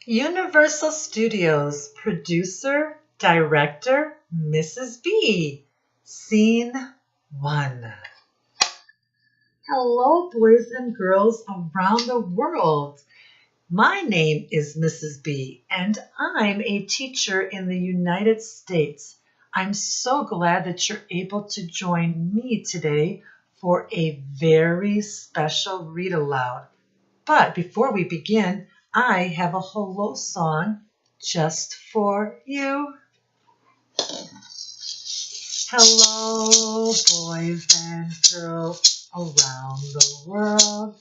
Universal Studios producer, director, Mrs. B. Scene 1. Hello, boys and girls around the world. My name is Mrs. B, and I'm a teacher in the United States. I'm so glad that you're able to join me today for a very special read aloud. But before we begin, I have a hello song just for you. Hello, boys and girls around the world.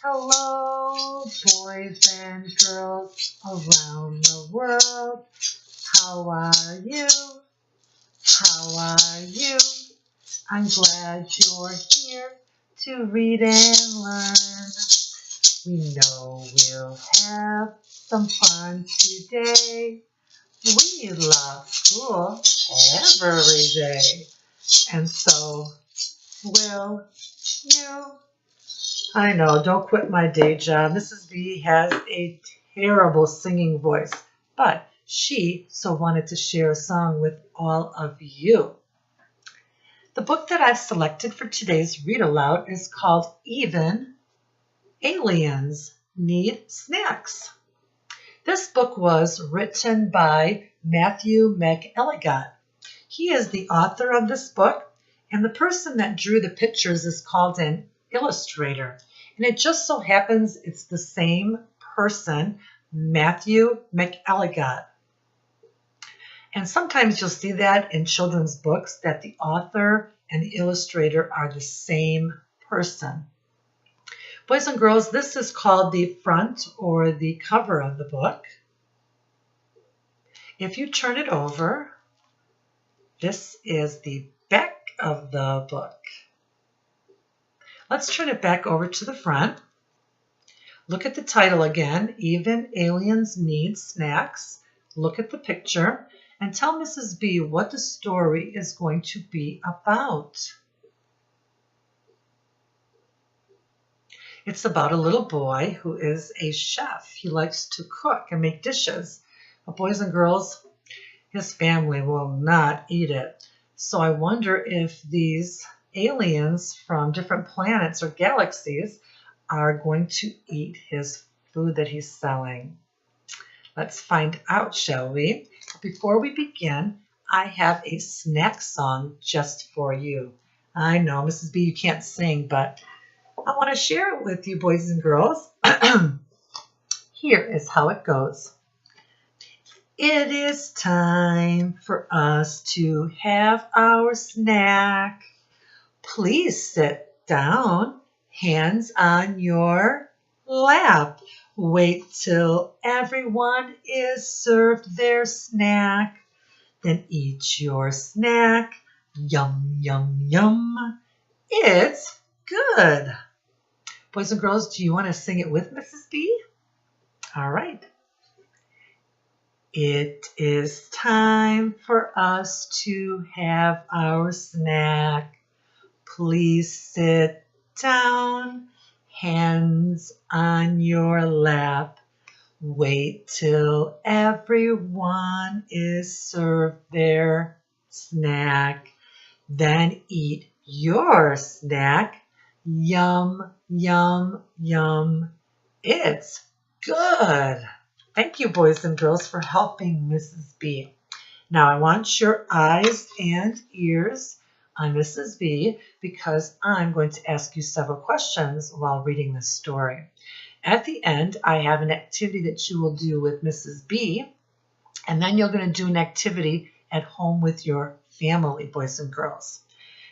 Hello, boys and girls around the world. How are you? How are you? I'm glad you're here to read and learn. We know we'll have some fun today. We love school every day. And so will you. I know, don't quit my day job. Mrs. B has a terrible singing voice, but she so wanted to share a song with all of you. The book that I've selected for today's read aloud is called Even Aliens Need Snacks. This book was written by Matthew McElligott. He is the author of this book, and the person that drew the pictures is called an illustrator. And it just so happens it's the same person, Matthew McElligott. And sometimes you'll see that in children's books, that the author and the illustrator are the same person. Boys and girls, this is called the front or the cover of the book. If you turn it over, this is the back of the book. Let's turn it back over to the front. Look at the title again, Even Aliens Need Snacks. Look at the picture and tell Mrs. B what the story is going to be about. It's about a little boy who is a chef. He likes to cook and make dishes. But boys and girls, his family will not eat it. So I wonder if these aliens from different planets or galaxies are going to eat his food that he's selling. Let's find out, shall we? Before we begin, I have a snack song just for you. I know, Mrs. B, you can't sing, but I want to share it with you, boys and girls. Here is how it goes. It is time for us to have our snack. Please sit down, hands on your lap. Wait till everyone is served their snack. Then eat your snack. Yum, yum, yum. It's good. Boys and girls, do you want to sing it with Mrs. B? All right. It is time for us to have our snack. Please sit down, hands on your lap. Wait till everyone is served their snack. Then eat your snack. Yum, yum, yum. It's good. Thank you, boys and girls, for helping Mrs. B. Now, I want your eyes and ears on Mrs. B because I'm going to ask you several questions while reading this story. At the end, I have an activity that you will do with Mrs. B, and then you're going to do an activity at home with your family, boys and girls.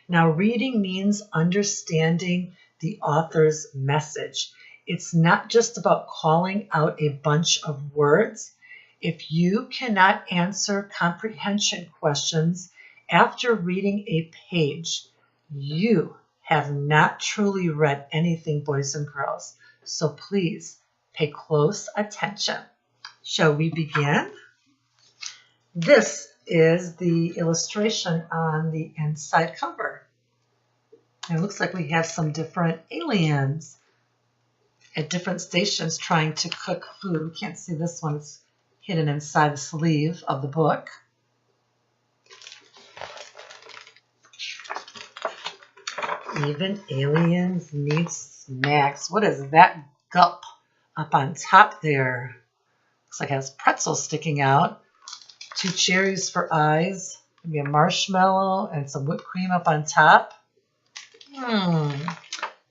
Now, reading means understanding the author's message. It's not just about calling out a bunch of words. If you cannot answer comprehension questions after reading a page, you have not truly read anything, boys and girls. So please pay close attention. Shall we begin? This is the illustration on the inside cover. It looks like we have some different aliens. at different stations trying to cook food. We can't see this one. It's hidden inside the sleeve of the book. Even aliens need snacks. What is that gulp up on top there? Looks like it has pretzels sticking out. 2 cherries for eyes. Maybe a marshmallow and some whipped cream up on top.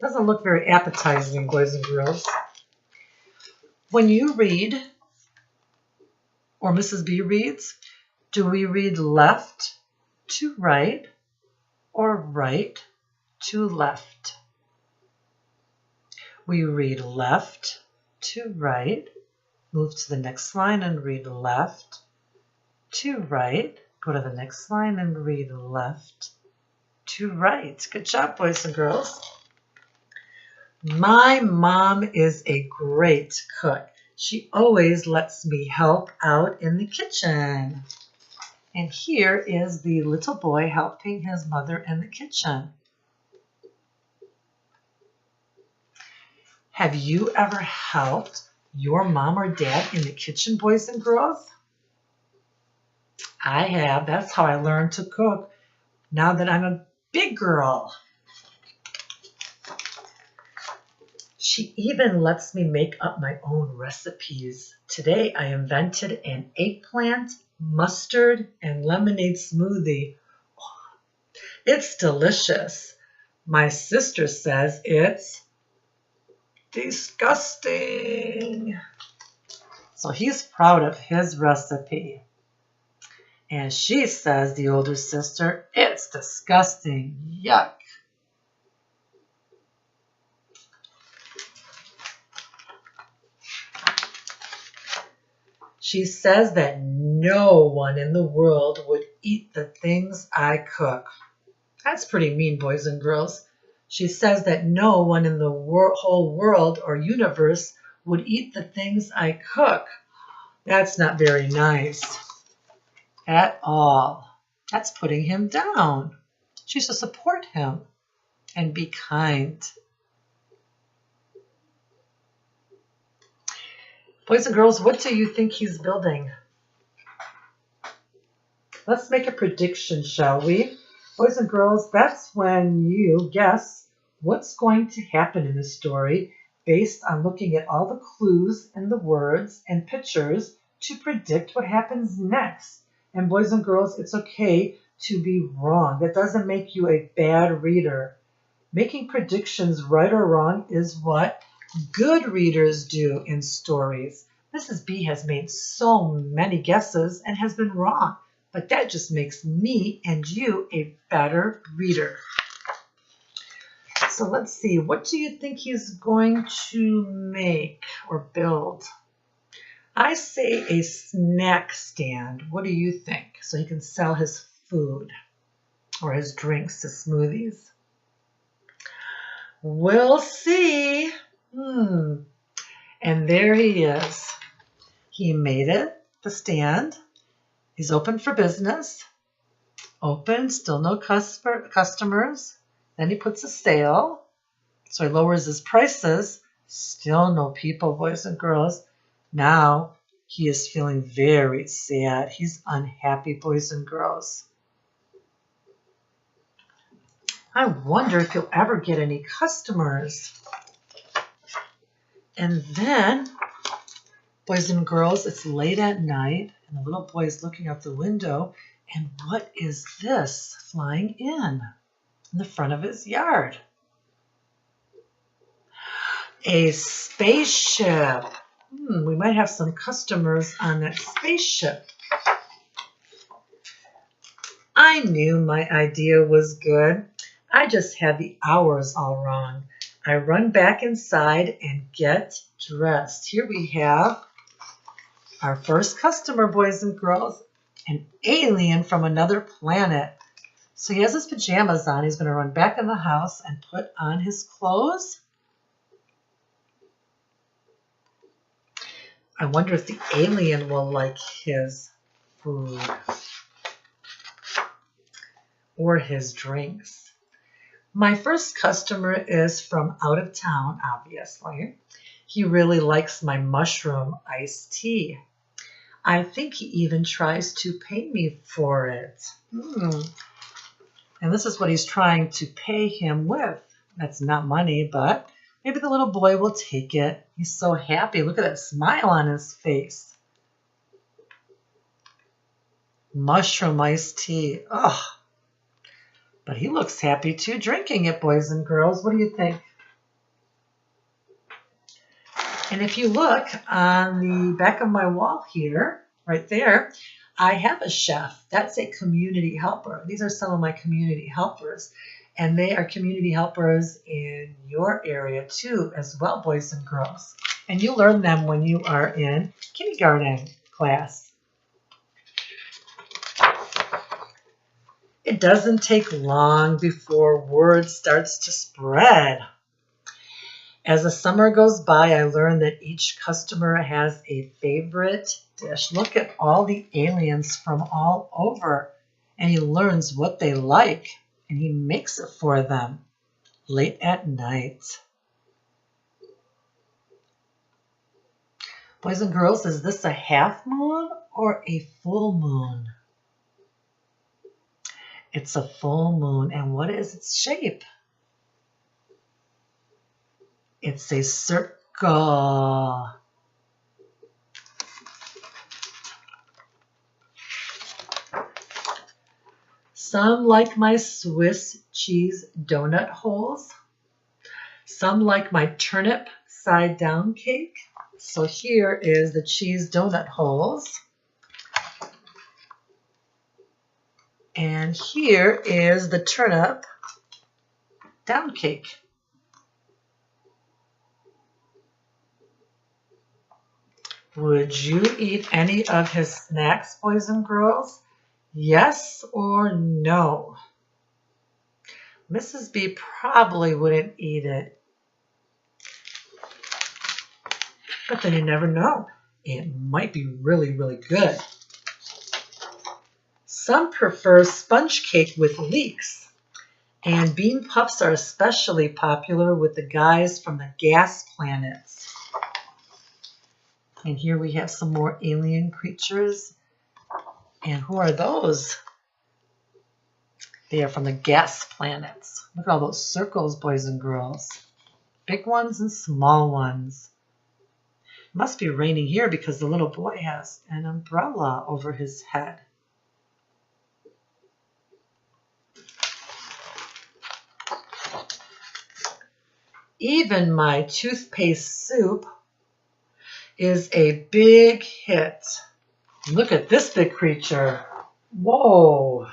Doesn't look very appetizing, boys and girls. When you read, or Mrs. B reads, do we read left to right or right to left? We read left to right. Move to the next line and read left to right. Go to the next line and read left to right. Good job, boys and girls. My mom is a great cook. She always lets me help out in the kitchen. And here is the little boy helping his mother in the kitchen. Have you ever helped your mom or dad in the kitchen, boys and girls? I have. That's how I learned to cook now that I'm a big girl. She even lets me make up my own recipes. Today I invented an eggplant, mustard, and lemonade smoothie. It's delicious. My sister says it's disgusting. So he's proud of his recipe. And she says, the older sister, it's disgusting. Yuck. She says that no one in the world would eat the things I cook. That's pretty mean, boys and girls. She says that no one in the whole world or universe would eat the things I cook. That's not very nice at all. That's putting him down. She should support him and be kind. Boys and girls, what do you think he's building? Let's make a prediction, shall we? Boys and girls, that's when you guess what's going to happen in the story based on looking at all the clues and the words and pictures to predict what happens next. And boys and girls, it's okay to be wrong. That doesn't make you a bad reader. Making predictions right or wrong is what good readers do in stories. Mrs. B has made so many guesses and has been wrong, but that just makes me and you a better reader. So let's see, what do you think he's going to make or build? I say a snack stand. What do you think? So he can sell his food or his drinks, his smoothies. We'll see. And there he is. He made it, the stand. He's open for business. Open, still no customers. Then he puts a sale. So he lowers his prices. Still no people, boys and girls. Now he is feeling very sad. He's unhappy, boys and girls. I wonder if he'll ever get any customers. And then, boys and girls, it's late at night, and the little boy is looking out the window, and what is this flying in the front of his yard? A spaceship. We might have some customers on that spaceship. I knew my idea was good. I just had the hours all wrong. I run back inside and get dressed. Here we have our first customer, boys and girls, an alien from another planet. So he has his pajamas on. He's going to run back in the house and put on his clothes. I wonder if the alien will like his food or his drinks. My first customer is from out of town, obviously. He really likes my mushroom iced tea. I think he even tries to pay me for it. And this is what he's trying to pay him with. That's not money, but maybe the little boy will take it. He's so happy. Look at that smile on his face. Mushroom iced tea. Oh, but he looks happy too drinking it, boys and girls. What do you think? And if you look on the back of my wall here, right there, I have a chef. That's a community helper. These are some of my community helpers. And they are community helpers in your area too, as well, boys and girls. And you learn them when you are in kindergarten class. It doesn't take long before word starts to spread. As the summer goes by, I learned that each customer has a favorite dish. Look at all the aliens from all over. And he learns what they like, and he makes it for them late at night. Boys and girls, is this a half moon or a full moon? It's a full moon. And what is its shape? It's a circle. Some like my Swiss cheese donut holes. Some like my turnip side down cake. So here is the cheese donut holes. And here is the turnip down cake. Would you eat any of his snacks, boys and girls? Yes or no? Mrs. B probably wouldn't eat it. But then you never know. It might be really, really good. Some prefer sponge cake with leeks. And bean puffs are especially popular with the guys from the gas planets. And here we have some more alien creatures. And who are those? They are from the gas planets. Look at all those circles, boys and girls. Big ones and small ones. It must be raining here because the little boy has an umbrella over his head. Even my toothpaste soup is a big hit. Look at this big creature. Whoa.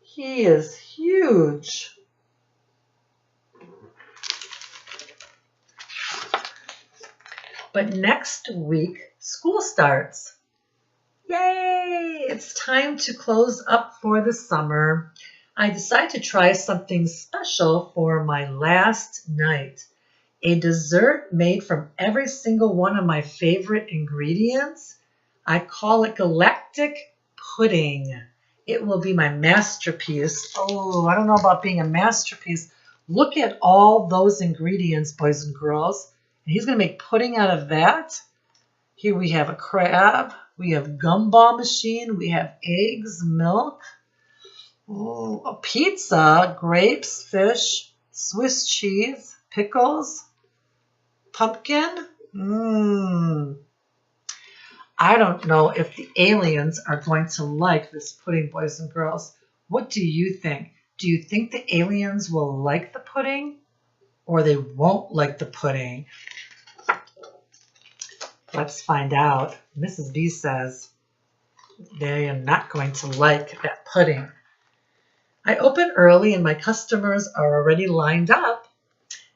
He is huge. But next week, school starts. Yay! It's time to close up for the summer. I decided to try something special for my last night. A dessert made from every single one of my favorite ingredients. I call it galactic pudding. It will be my masterpiece. Oh, I don't know about being a masterpiece. Look at all those ingredients, boys and girls. And he's going to make pudding out of that. Here we have a crab. We have gumball machine. We have eggs, milk. Ooh, a pizza, grapes, fish, Swiss cheese, pickles, pumpkin. I don't know if the aliens are going to like this pudding, boys and girls. What do you think? Do you think the aliens will like the pudding or they won't like the pudding? Let's find out. Mrs. B says they are not going to like that pudding. I open early and my customers are already lined up.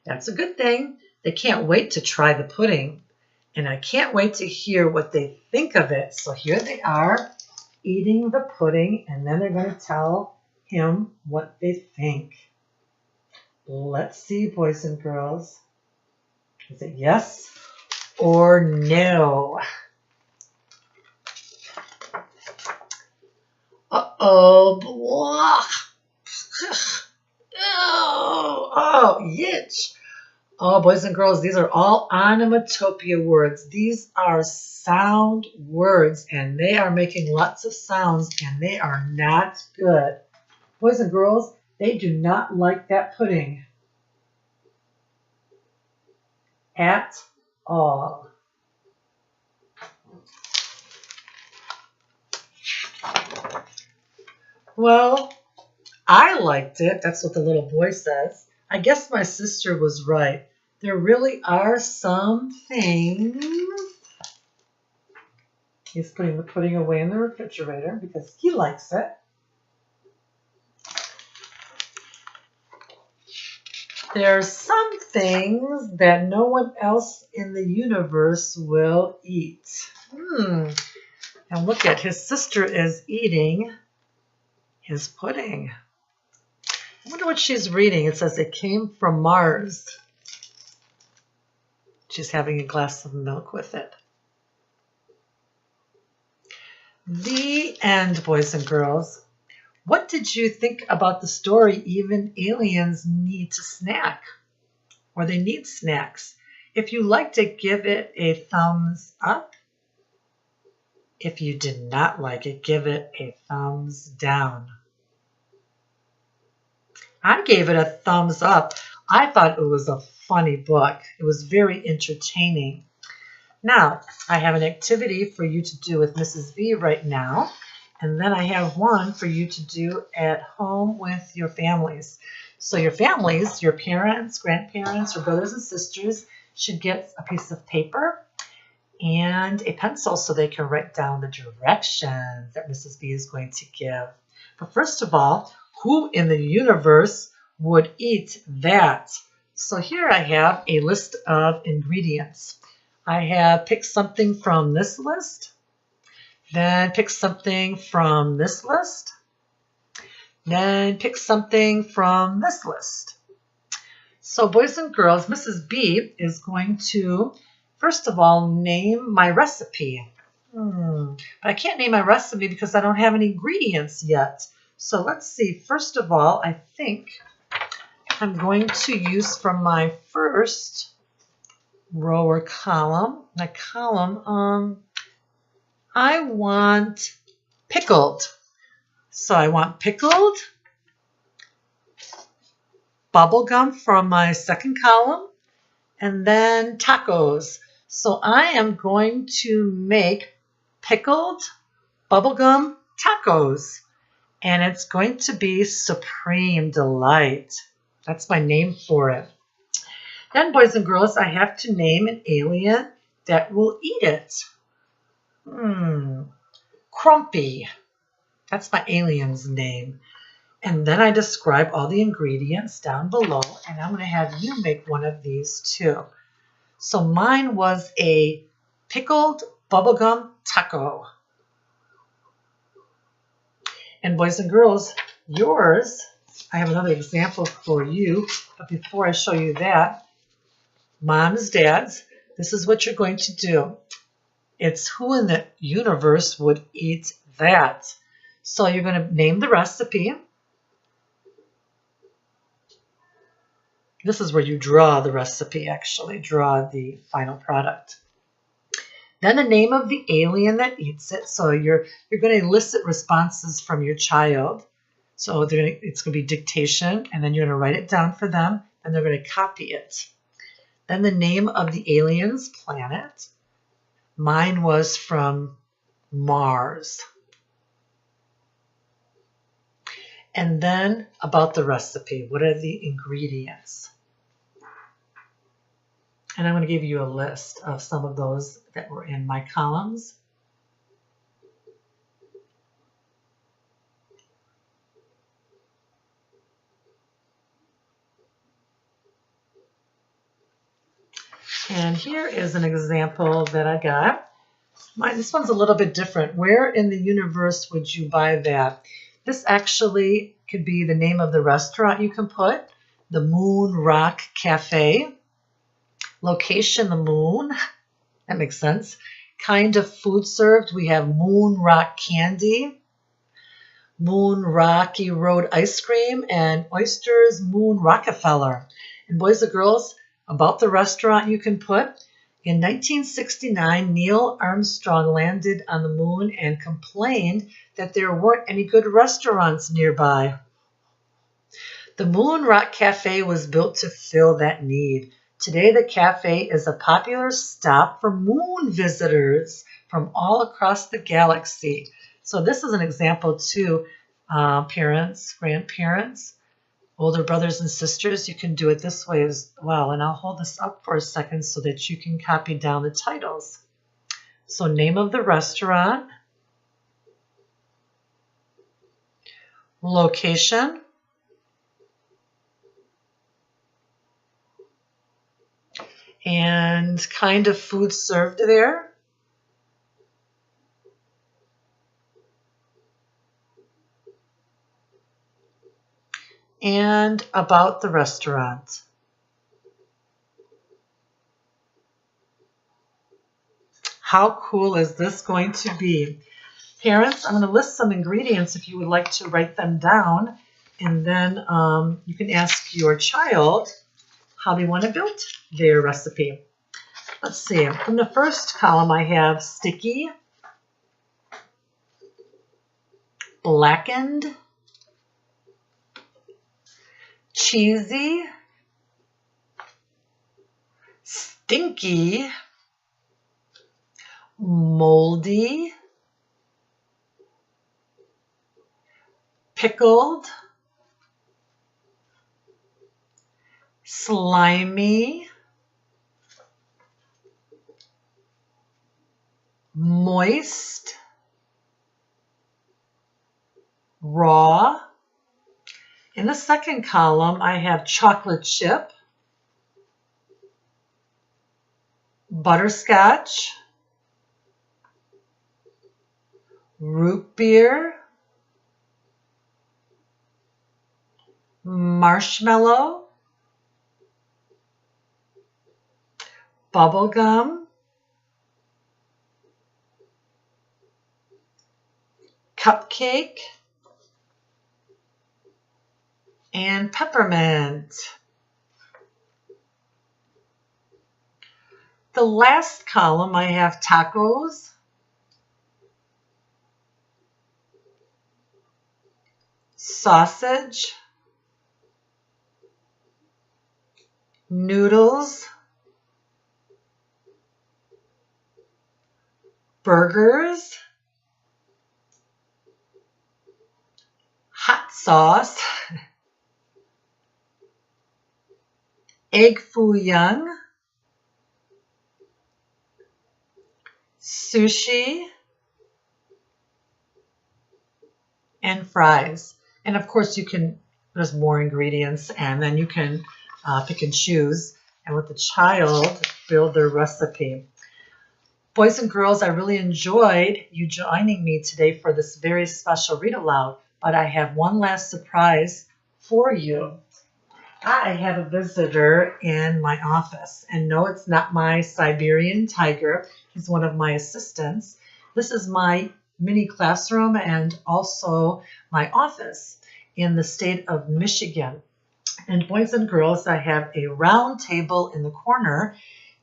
That's a good thing. They can't wait to try the pudding. And I can't wait to hear what they think of it. So here they are eating the pudding, and then they're going to tell him what they think. Let's see, boys and girls. Is it yes or no? Uh-oh. Oh, yitch. Oh, boys and girls, these are all onomatopoeia words. These are sound words, and they are making lots of sounds, and they are not good. Boys and girls, they do not like that pudding at all. Well, I liked it. That's what the little boy says. I guess my sister was right. There really are some things. He's putting the pudding away in the refrigerator because he likes it. There are some things that no one else in the universe will eat. And look at his sister is eating his pudding. I wonder what she's reading. It says it came from Mars. She's having a glass of milk with it. The end, boys and girls. What did you think about the story, Even Aliens Need to Snack? Or they need snacks. If you liked it, give it a thumbs up. If you did not like it, give it a thumbs down. I gave it a thumbs up. I thought it was a funny book. It was very entertaining. Now, I have an activity for you to do with Mrs. V right now. And then I have one for you to do at home with your families. So your families, your parents, grandparents, or brothers and sisters should get a piece of paper and a pencil so they can write down the directions that Mrs. B is going to give. But first of all, who in the universe would eat that? So here I have a list of ingredients. I have picked something from this list. Then pick something from this list. Then pick something from this list. So boys and girls, Mrs. B is going to, first of all, name my recipe. But I can't name my recipe because I don't have any ingredients yet. So let's see. First of all, I think I'm going to use from my first row or column. My column, I want pickled. So I want pickled bubblegum from my second column, and then tacos. So I am going to make pickled bubblegum tacos, and it's going to be Supreme Delight. That's my name for it. Then, boys and girls, I have to name an alien that will eat it. Crumpy. That's my alien's name. And then I describe all the ingredients down below, and I'm going to have you make one of these too. So mine was a pickled bubblegum taco. And boys and girls, yours, I have another example for you, but before I show you that, moms, dads, this is what you're going to do. It's who in the universe would eat that. So you're going to name the recipe. This is where you draw the recipe, actually, draw the final product. Then the name of the alien that eats it. So you're going to elicit responses from your child. So it's going to be dictation, and then you're going to write it down for them, and they're going to copy it. Then the name of the alien's planet. Mine was from Mars. And then about the recipe. What are the ingredients? And I'm going to give you a list of some of those that were in my columns. And here is an example that I got. This one's a little bit different. Where in the universe would you buy that? This actually could be the name of the restaurant you can put. The Moon Rock Cafe. Location, the moon. That makes sense. Kind of food served. We have Moon Rock Candy, Moon Rocky Road Ice Cream, and Oysters Moon Rockefeller. And boys and girls, About the restaurant you can put, in 1969, Neil Armstrong landed on the moon and complained that there weren't any good restaurants nearby. The Moon Rock Cafe was built to fill that need. Today, the cafe is a popular stop for moon visitors from all across the galaxy. So this is an example too, parents, grandparents, older brothers and sisters. You can do it this way as well. And I'll hold this up for a second so that you can copy down the titles. So name of the restaurant, location, and kind of food served there. And about the restaurant. How cool is this going to be? Parents, I'm going to list some ingredients if you would like to write them down, and then you can ask your child how they want to build their recipe. Let's see. In the first column, I have sticky, blackened, cheesy, stinky, moldy, pickled, slimy, moist, raw. In the second column, I have chocolate chip, butterscotch, root beer, marshmallow, bubblegum, cupcake, and peppermint. The last column, I have tacos, sausage, noodles, burgers, hot sauce, egg foo young, sushi, and fries. And of course, there's more ingredients, and then you can pick and choose and with the child build their recipe. Boys and girls, I really enjoyed you joining me today for this very special read aloud, but I have one last surprise for you. I have a visitor in my office, and no, it's not my Siberian tiger. He's one of my assistants. This is my mini classroom and also my office in the state of Michigan. And boys and girls, I have a round table in the corner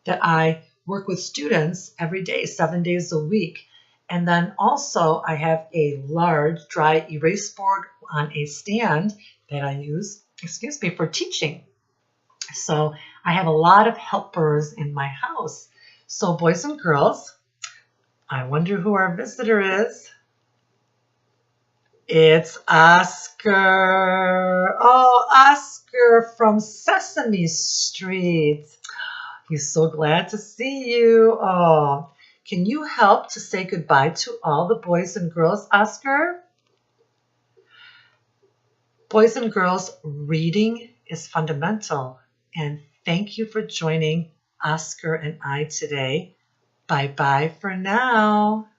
that I work with students every day, 7 days a week. And then also I have a large dry erase board on a stand that I use, for teaching. So I have a lot of helpers in my house. So boys and girls, I wonder who our visitor is. It's Oscar. Oh, Oscar from Sesame Street. He's so glad to see you. Oh, can you help to say goodbye to all the boys and girls, Oscar? Boys and girls, reading is fundamental. And thank you for joining Oscar and I today. Bye-bye for now.